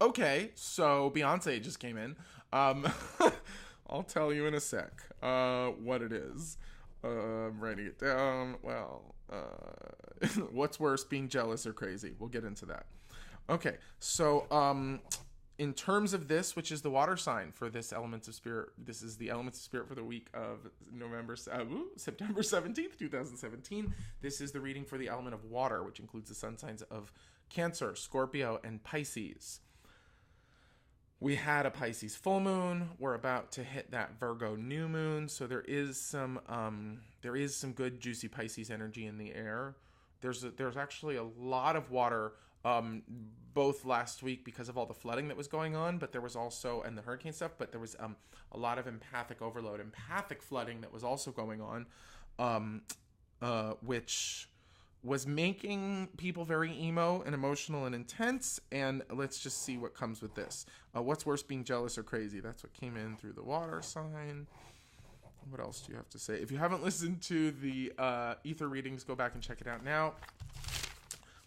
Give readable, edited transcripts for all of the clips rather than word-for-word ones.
Okay, so Beyonce just came in. Um, I'll tell you in a sec what it is. I'm writing it down. Well, what's worse, being jealous or crazy? We'll get into that. Okay, so in terms of this, which is the water sign for this elements of spirit, this is the elements of spirit for the week of September 17th, 2017. This is the reading for the element of water, which includes the sun signs of Cancer, Scorpio, and Pisces. We had a Pisces full moon. We're about to hit that Virgo new moon, so there is some good juicy Pisces energy in the air. There's actually a lot of water, both last week because of all the flooding that was going on, but there was also, and the hurricane stuff, but there was a lot of empathic overload, empathic flooding that was also going on, which was making people very emo and emotional and intense. And let's just see what comes with this. What's worse, being jealous or crazy? That's what came in through the water sign. What else do you have to say? If you haven't listened to the ether readings, go back and check it out now.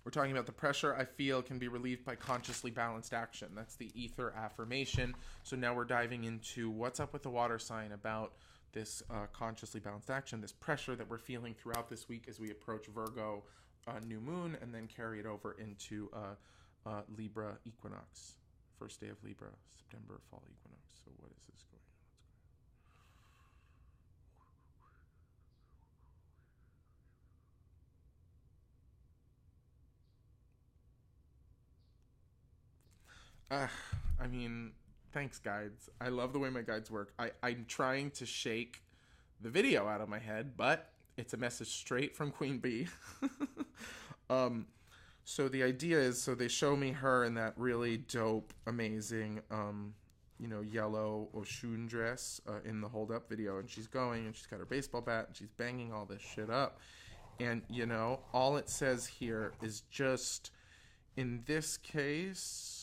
We're talking about the pressure I feel can be relieved by consciously balanced action. That's the ether affirmation. So now we're diving into what's up with the water sign about this consciously balanced action, this pressure that we're feeling throughout this week as we approach Virgo new moon, and then carry it over into Libra equinox, first day of Libra, September fall equinox. So what is this going on? I mean, thanks, guides. I love the way my guides work. I'm trying to shake the video out of my head, but it's a message straight from Queen Bee. So the idea is, so they show me her in that really dope, amazing, yellow Oshun dress in the hold up video, and she's going and she's got her baseball bat and she's banging all this shit up. And, all it says here is just, in this case,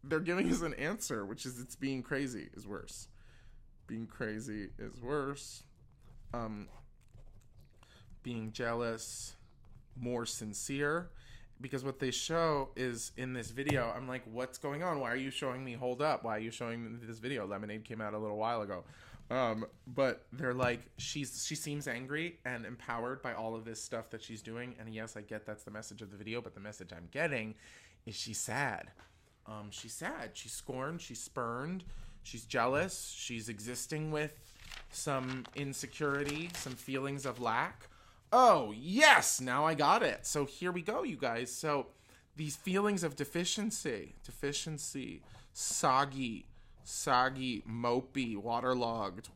they're giving us an answer, which is it's being crazy is worse. Being crazy is worse. Being jealous, more sincere. Because what they show is in this video, I'm like, what's going on? Why are you showing me hold up? Why are you showing me this video? Lemonade came out a little while ago. But they're like, she seems angry and empowered by all of this stuff that she's doing. And yes, I get that's the message of the video, but the message I'm getting is she's sad. She's sad. She's scorned. She's spurned. She's jealous. She's existing with some insecurity, some feelings of lack. Oh, yes, now I got it. So here we go, you guys. So these feelings of deficiency, soggy, mopey, waterlogged.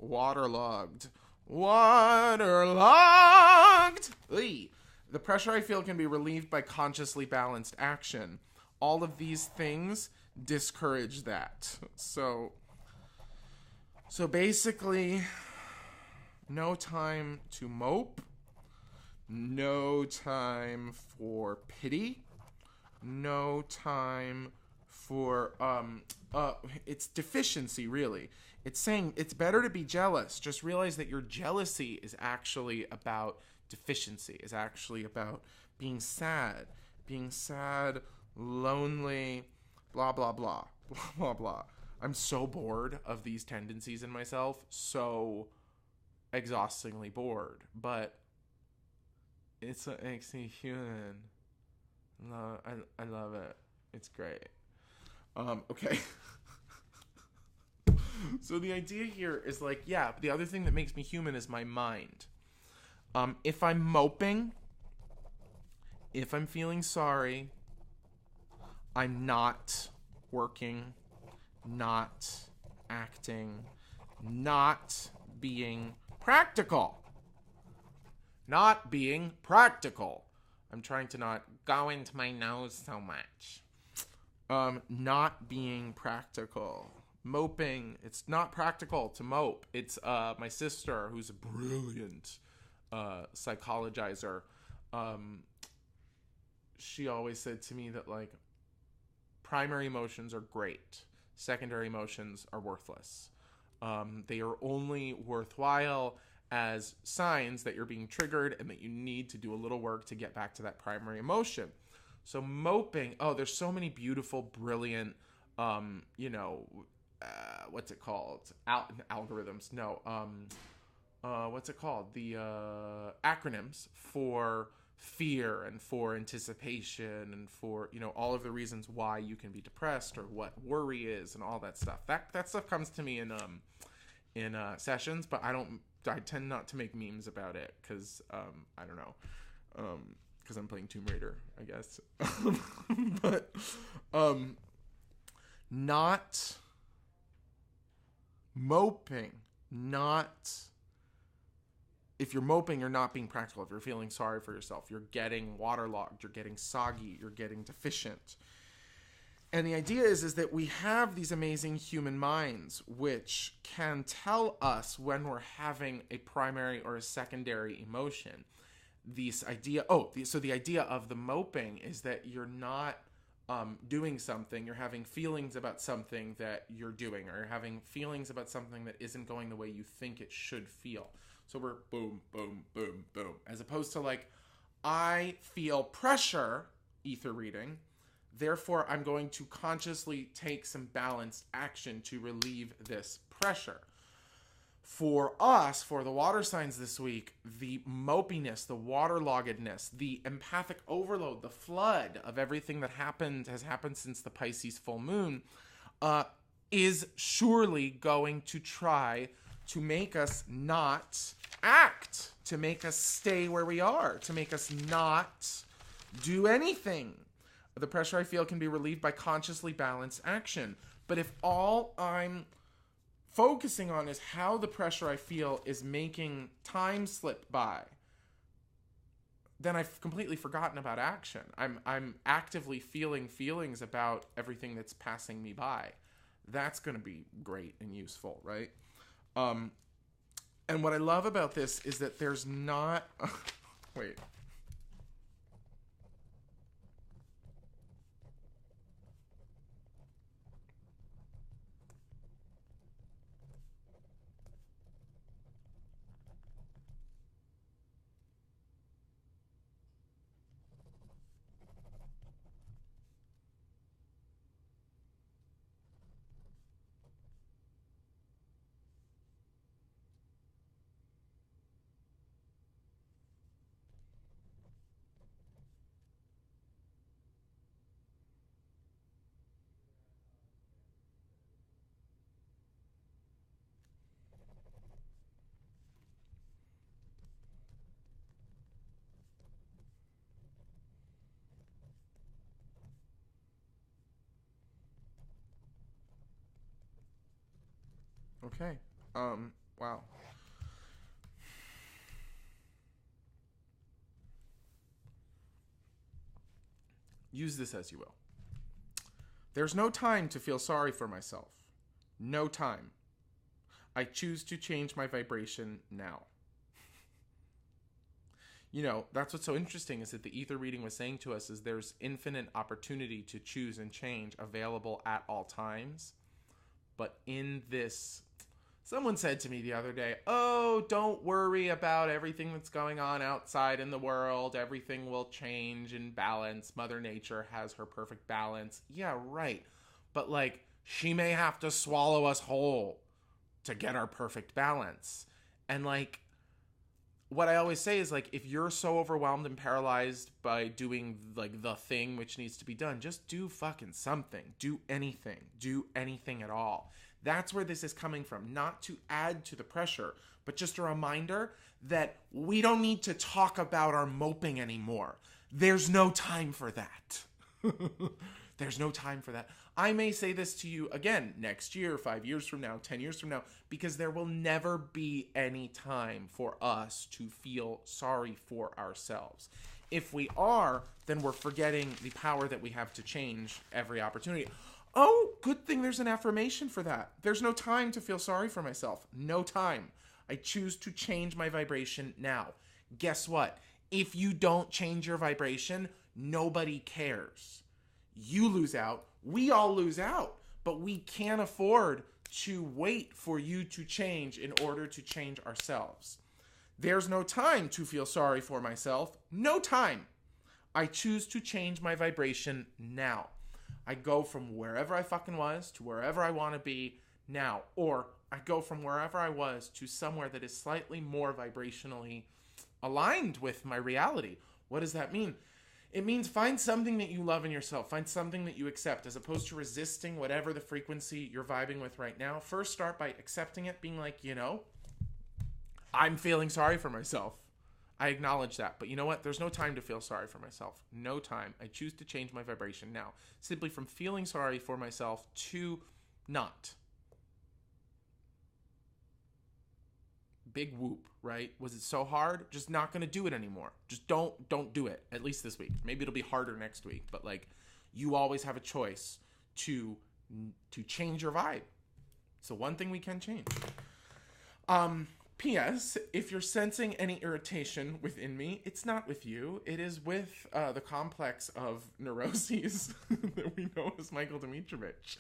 Oy. The pressure I feel can be relieved by consciously balanced action. All of these things discourage that. So basically, no time to mope, no time for pity, no time for, it's deficiency, really. It's saying it's better to be jealous. Just realize that your jealousy is actually about deficiency, is actually about being sad, lonely, blah, blah, blah, blah, blah, blah. I'm so bored of these tendencies in myself, so exhaustingly bored, but it's what makes me human. I love it. It's great. Okay. So the idea here is like, yeah, the other thing that makes me human is my mind. If I'm moping, if I'm feeling sorry, I'm not working, not acting, not being practical. Not being practical. I'm trying to not go into my nose so much. Not being practical. Moping. It's not practical to mope. It's my sister, who's a brilliant psychologizer. She always said to me that, like, primary emotions are great. Secondary emotions are worthless. They are only worthwhile as signs that you're being triggered and that you need to do a little work to get back to that primary emotion. So moping, there's so many beautiful, brilliant, what's it called? Algorithms. No, what's it called? The acronyms for fear and for anticipation and for, all of the reasons why you can be depressed or what worry is and all that stuff. That stuff comes to me in sessions, but I tend not to make memes about it because I don't know, because I'm playing Tomb Raider, I guess. But not moping, if you're moping, you're not being practical. If you're feeling sorry for yourself, you're getting waterlogged, you're getting soggy, you're getting deficient. And the idea is that we have these amazing human minds which can tell us when we're having a primary or a secondary emotion. So the idea of the moping is that you're not doing something, you're having feelings about something that you're doing, or you're having feelings about something that isn't going the way you think it should feel. So we're boom, boom, boom, boom. As opposed to like, I feel pressure, ether reading, therefore I'm going to consciously take some balanced action to relieve this pressure. For us, for the water signs this week, the mopiness, the waterloggedness, the empathic overload, the flood of everything that has happened since the Pisces full moon, is surely going to try to make us not act, to make us stay where we are, to make us not do anything. The pressure I feel can be relieved by consciously balanced action. But if all I'm focusing on is how the pressure I feel is making time slip by, then I've completely forgotten about action. I'm actively feeling feelings about everything that's passing me by. That's going to be great and useful, right? And what I love about this is that there's not... Wait. Okay. Wow. Use this as you will. There's no time to feel sorry for myself. No time. I choose to change my vibration now. That's what's so interesting is that the ether reading was saying to us is there's infinite opportunity to choose and change available at all times. But in this, someone said to me the other day, don't worry about everything that's going on outside in the world. Everything will change in balance. Mother Nature has her perfect balance. Yeah, right. But she may have to swallow us whole to get our perfect balance. And what I always say is if you're so overwhelmed and paralyzed by doing the thing which needs to be done, just do fucking something. Do anything at all. That's where this is coming from. Not to add to the pressure, but just a reminder that we don't need to talk about our moping anymore. There's no time for that. There's no time for that. I may say this to you again next year, 5 years from now, 10 years from now, because there will never be any time for us to feel sorry for ourselves. If we are, then we're forgetting the power that we have to change every opportunity. Oh, good thing there's an affirmation for that. There's no time to feel sorry for myself. No time. I choose to change my vibration now. Guess what? If you don't change your vibration, nobody cares. You lose out. We all lose out. But we can't afford to wait for you to change in order to change ourselves. There's no time to feel sorry for myself. No time. I choose to change my vibration now. I go from wherever I fucking was to wherever I want to be now. Or I go from wherever I was to somewhere that is slightly more vibrationally aligned with my reality. What does that mean? It means find something that you love in yourself. Find something that you accept, as opposed to resisting whatever the frequency you're vibing with right now. First, start by accepting it, being like, I'm feeling sorry for myself. I acknowledge that. But you know what? There's no time to feel sorry for myself. No time. I choose to change my vibration now. Simply from feeling sorry for myself to not. Big whoop, right? Was it so hard? Just not going to do it anymore. Just don't do it, at least this week. Maybe it'll be harder next week, but like, you always have a choice to change your vibe. So one thing we can change. P.S. If you're sensing any irritation within me, it's not with you. It is with the complex of neuroses that we know as Michael Domitrovich.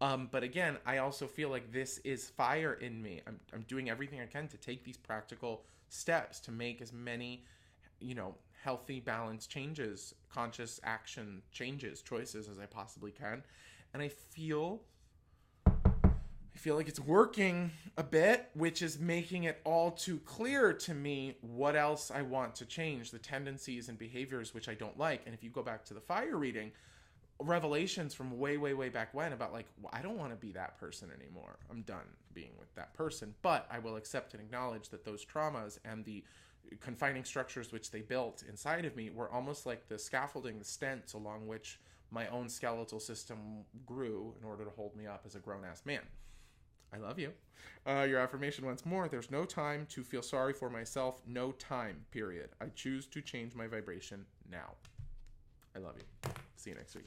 But again, I also feel like this is fire in me. I'm doing everything I can to take these practical steps to make as many, healthy, balanced changes, conscious action changes, choices as I possibly can. And I feel like it's working a bit, which is making it all too clear to me what else I want to change, the tendencies and behaviors which I don't like. And if you go back to the fire reading, revelations from way back when about like, well, I don't want to be that person anymore. I'm done being with that person, but I will accept and acknowledge that those traumas and the confining structures which they built inside of me were almost like the scaffolding, the stents along which my own skeletal system grew in order to hold me up as a grown-ass man. I love you. Your affirmation once more. There's no time to feel sorry for myself. No time, period. I choose to change my vibration now. I love you. See you next week.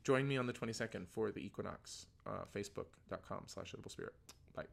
Join me on the 22nd for the equinox. Facebook.com/edible spirit. Bye.